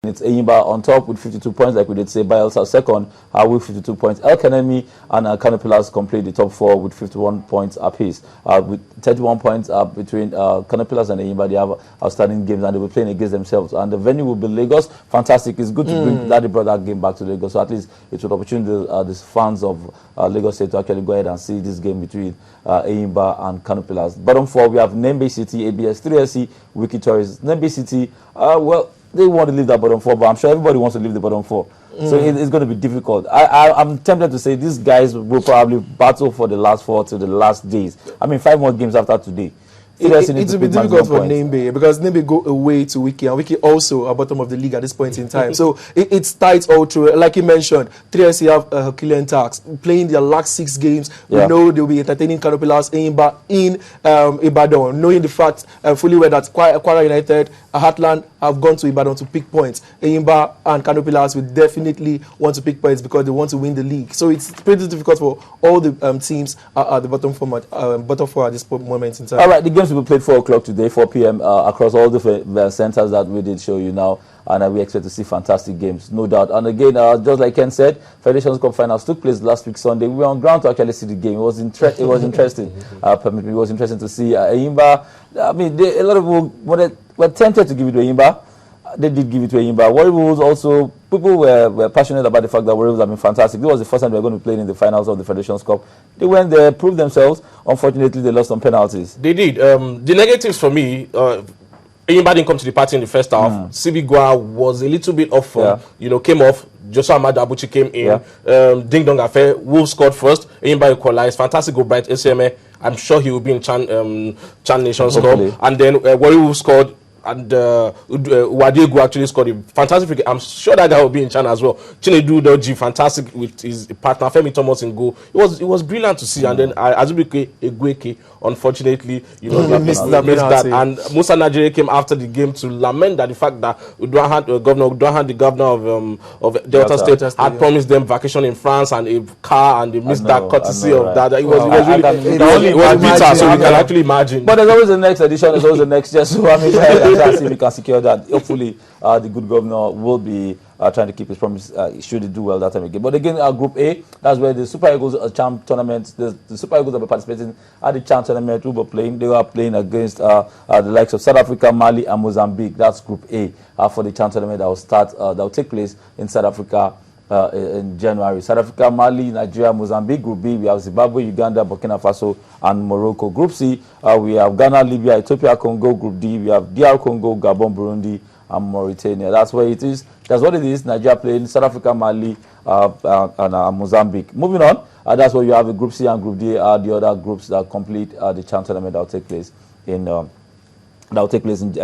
It's Eyimba on top with 52 points, like we did say. Bayelsa second with 52 points. El Kanemi and Kano Pillars complete the top 4 with 51 points apiece. With 31 points between Kano Pillars and Eyimba, they have outstanding games and they will be playing against themselves. And the venue will be Lagos. Fantastic. It's good to bring Daddy Brother game back to Lagos. So at least it's an opportunity the fans of Lagos State to actually go ahead and see this game between Eyimba and Kano Pillars. Bottom 4, we have Nembe City, ABS 3SC, Wiki Tourists. Nembe City, well, they want to leave that bottom 4, but I'm sure everybody wants to leave the bottom 4. So it's going to be difficult. I'm tempted to say these guys will probably battle for the last 4 to the last days. I mean, 5 more games after today. It will be difficult for Nembe because Nembe go away to Wiki, and Wiki also at bottom of the league at this point in time. So it's tight all through. Like you mentioned, 3SC have a Herculean task. Playing their last 6 games, we know they'll be entertaining Kano Pillars in Ibadan, knowing the fact fully well that Kwara United, Heartland have gone to Ibadan to pick points. Eyimba and Kano Pillars will definitely want to pick points because they want to win the league. So it's pretty difficult for all the teams at the bottom 4 at this moment in time. All right, the games will be played 4 o'clock today, 4 p.m. Across all the centers that we did show you now. And we expect to see fantastic games, no doubt. And again, just like Ken said, Federations Cup finals took place last week Sunday. We were on ground to actually see the game. It was interesting. It was interesting to see Eyimba. I mean, a lot of people were tempted to give it to Eyimba. They did give it to Eyimba. Warri Wolves also, people were passionate about the fact that Warri Wolves have been fantastic. This was the first time they were going to be playing in the finals of the Federations Cup. They went there, proved themselves. Unfortunately, they lost on penalties. They did. The negatives for me, Eyimba didn't come to the party in the first half. CB Gwa was a little bit off, came off. Joshua Ahmad Abuchi came in. Ding Dong Affair, Wolves scored first. Eyimba equalized. Fantastic goal by ACMA. I'm sure he will be in Chan Nations Cup. And then Warri Wolves scored. And Wadegu actually scored a fantastic free kick. I'm sure that guy will be in China as well. Chinedu Doji, fantastic with his partner Femi Thomas in goal. It was brilliant to see. And then Azubike Egweke, unfortunately, they missed that. And Musa Najere came after the game to lament that the fact that Governor Uduahan, the governor of Delta State, had promised them vacation in France and a car, and they missed that courtesy of that. It was bitter, so we can actually imagine. But there's always the next edition. There's always the next year. So I mean, see if we can secure that. Hopefully, the good governor will be trying to keep his promise should he do well that time again. But again, Group A, that's where the Super Eagles Champ tournament, the Super Eagles that were participating at the Champ tournament, they were playing against the likes of South Africa, Mali, and Mozambique. That's Group A for the Champ tournament that will take place in South Africa in January. South Africa, Mali, Nigeria, Mozambique. Group B, we have Zimbabwe, Uganda, Burkina Faso, and Morocco. Group C, we have Ghana, Libya, Ethiopia, Congo. Group D, we have DR Congo, Gabon, Burundi, and Mauritania. That's where it is. That's what it is. Nigeria playing South Africa, Mali, and Mozambique. Moving on, that's where you have a Group C and Group D are the other groups that complete the Champ tournament that will take place in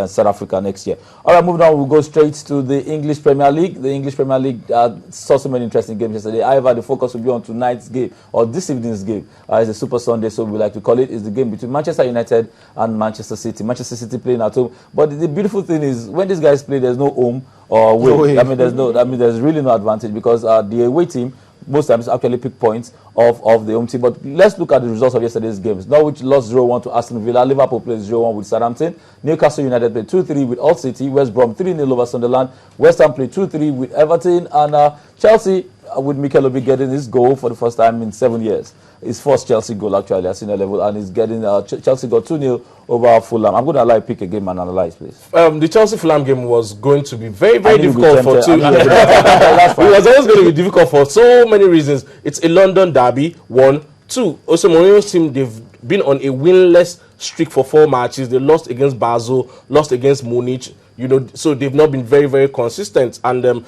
South Africa next year. All right, moving on, we'll go straight to the English Premier League. The English Premier League saw so many interesting games yesterday. However, the focus will be on tonight's game, or this evening's game. It's a Super Sunday, so we like to call it. It's the game between Manchester United and Manchester City. Manchester City playing at home. But the beautiful thing is, when these guys play, there's no home or away. There's really no advantage because the away team most times actually pick points of the home team. But let's look at the results of yesterday's games. Norwich lost 0-1 to Aston Villa. Liverpool played 0-1 with Southampton. Newcastle United played 2-3 with Hull City. West Brom 3-0 over Sunderland. West Ham played 2-3 with Everton. And Chelsea, with Mikel Obi getting his goal for the first time in 7 years. His first Chelsea goal actually at senior level, and he's getting Chelsea got 2-0 over Fulham. I'm going to pick a game and analyze, please. The Chelsea Fulham game was going to be very, very difficult for two. It was always going to be difficult for so many reasons. It's a London derby, 1. 2. Also, Mourinho's team, they've been on a winless streak for 4 matches. They lost against Basel, lost against Munich. So they've not been very, very consistent. And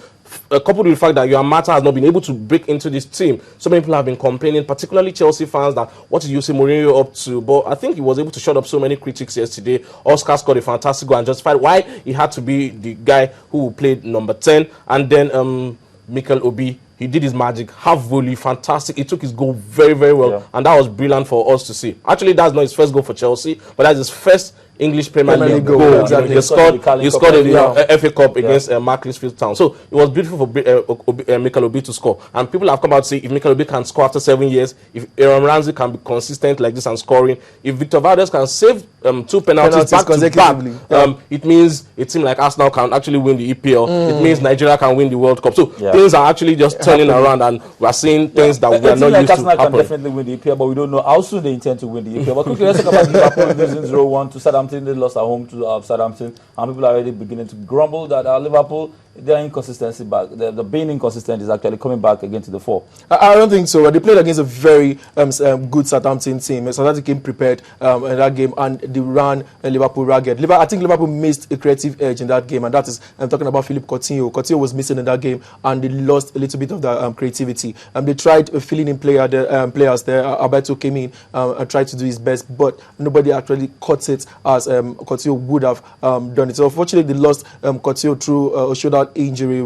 coupled with the fact that Johan Mata has not been able to break into this team, so many people have been complaining, particularly Chelsea fans, that what is Jose Mourinho up to? But I think he was able to shut up so many critics yesterday. Oscar scored a fantastic goal and justified why he had to be the guy who played number 10. And then Mikel Obi, he did his magic, half volley, fantastic. He took his goal very, very well, and that was brilliant for us to see. Actually, that's not his first goal for Chelsea, but that's his first English Premier League goal. goal. Exactly. He scored a FA Cup Yeah. against Macclesfield Town. So it was beautiful for Mikel Obi to score. And people have come out to say if Mikel Obi can score after 7 years, if Aaron Ramsey can be consistent like this and scoring, if Victor Valdes can save 2 penalties back to back, it means a team like Arsenal can actually win the EPL. It means Nigeria can win the World Cup. So things are actually just turning around, and we are seeing things that we are not used to Arsenal happen. can definitely win the EPL, but we don't know how soon they intend to win the EPL. But quickly, let's talk about Liverpool losing 0-1 to Southampton. They lost at home to Southampton, and people are already beginning to grumble that Liverpool, their inconsistency back, the being inconsistent is actually coming back again to the fore. I don't think so. They played against a very good Southampton team. Southampton came prepared in that game, and they ran Liverpool ragged. I think Liverpool missed a creative edge in that game, and that is, I'm talking about Philippe Coutinho. Coutinho was missing in that game, and they lost a little bit of the creativity. They tried filling in players there. Alberto came in and tried to do his best, but nobody actually caught it as Coutinho would have done it. So unfortunately, they lost Coutinho through a shoulder injury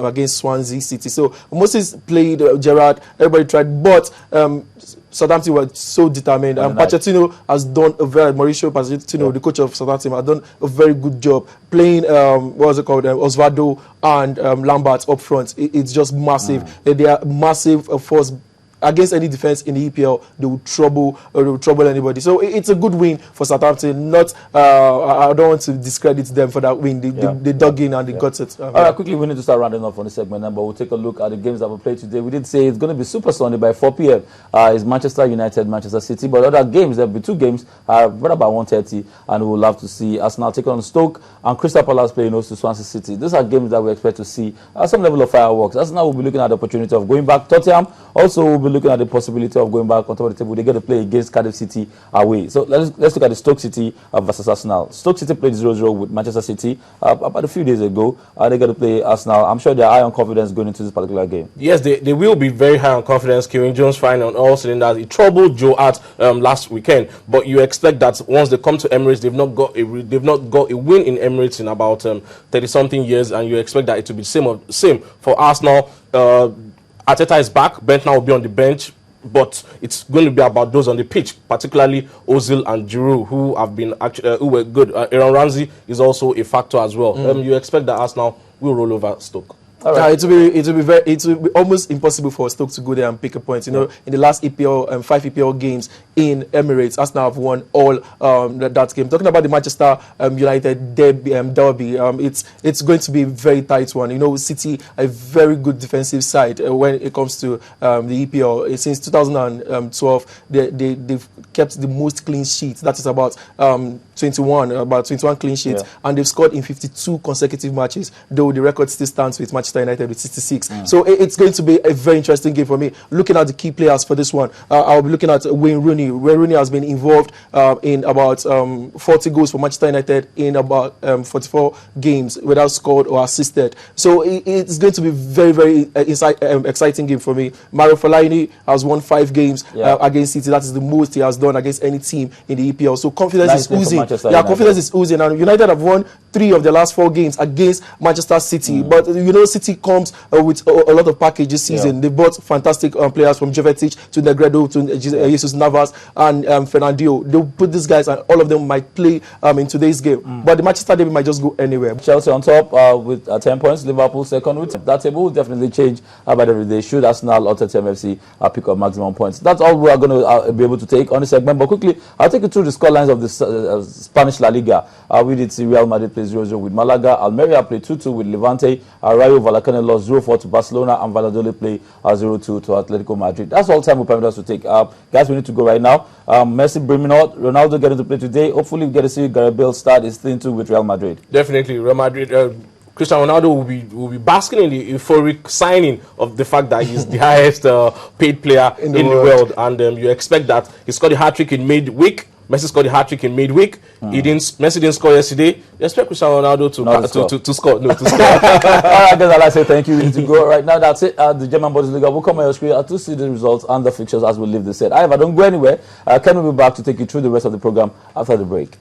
against Swansea City. So Moses played, Gerrard, everybody tried, but Southampton were so determined. Pochettino has done Mauricio Pochettino, the coach of Southampton, has done a very good job playing, Osvaldo and Lambert up front. It's just massive. They are massive force. Against any defense in the EPL, they will trouble anybody. So it's a good win for Southampton. I don't want to discredit them for that win. They dug in and they got it. All right, quickly, we need to start rounding off on the segment now, but we'll take a look at the games that we played today. We did say it's going to be Super Sunday by 4 p.m. It's Manchester United, Manchester City, but other games, there will be 2 games, right about 1:30, and we'll have to see Arsenal take on Stoke and Crystal Palace playing host to Swansea City. These are games that we expect to see some level of fireworks. Arsenal will be looking at the opportunity of going back. Tottenham also will be looking at the possibility of going back on top of the table. They get to play against Cardiff City away. So let's look at the Stoke City versus Arsenal. Stoke City played 0-0 with Manchester City about a few days ago. They got to play Arsenal. I'm sure they're high on confidence going into this particular game. Yes, they will be very high on confidence. Kieran Jones firing on all cylinders. It troubled Joe Hart last weekend, but you expect that once they come to Emirates, they've not got a win in Emirates in about 30-something years, and you expect that it to be same for Arsenal. Arteta is back. Bentner will be on the bench, but it's going to be about those on the pitch, particularly Ozil and Giroud, who were good. Aaron Ramsey is also a factor as well. You expect that Arsenal will roll over Stoke. Right. It will be almost impossible for Stoke to go there and pick a point. You know, in the last EPL 5 EPL games in Emirates, Arsenal have won all that game. Talking about the Manchester United derby, it's going to be a very tight one. You know, City a very good defensive side when it comes to the EPL. Since 2012, they've kept the most clean sheets. That is about 21 clean sheets, and they've scored in 52 consecutive matches. Though the record still stands with Manchester United with 66. So it's going to be a very interesting game for me. Looking at the key players for this one, I'll be looking at Wayne Rooney. Wayne Rooney has been involved in about 40 goals for Manchester United in about 44 games without scored or assisted. So it's going to be very, very exciting game for me. Mario Fellaini has won 5 games against City. That is the most he has done against any team in the EPL. So confidence is oozing. Confidence is oozing. And United have won 3 of the last 4 games against Manchester City. But you know, City comes with a lot of package this season. They bought fantastic players from Jovetic to Negredo to Jesus Navas and Fernandinho. They'll put these guys, and all of them might play in today's game. But the Manchester derby might just go anywhere. Chelsea on top with 10 points. Liverpool second with that table will definitely change by every day. Should Arsenal or Tottenham FC pick up maximum points? That's all we are going to be able to take on the segment. But quickly, I'll take you through the scorelines of the Spanish La Liga. We did see Real Madrid play 0-0 with Malaga. Almeria played 2-2 with Levante. Rayo Vallecano lost 0-4 to Barcelona, and Valladolid play 0-2 to Atletico Madrid. That's all time we permit us to take. Guys, we need to go right now. Messi bringing out, Ronaldo getting to play today. Hopefully we get to see Gareth Bale start his thing too with Real Madrid. Definitely, Real Madrid. Cristiano Ronaldo will be basking in the euphoric signing of the fact that he's the highest paid player in the world, and you expect that he scored a hat-trick in midweek. Messi scored a hat-trick in midweek. Messi didn't score yesterday. You expect Cristiano Ronaldo to score. No, to score. All right, guys, I'd like to say thank you. We need to go right now. That's it. The German Bundesliga will come on your screen to see the results and the fixtures as we leave the set. However, don't go anywhere. Ken will be back to take you through the rest of the program after the break.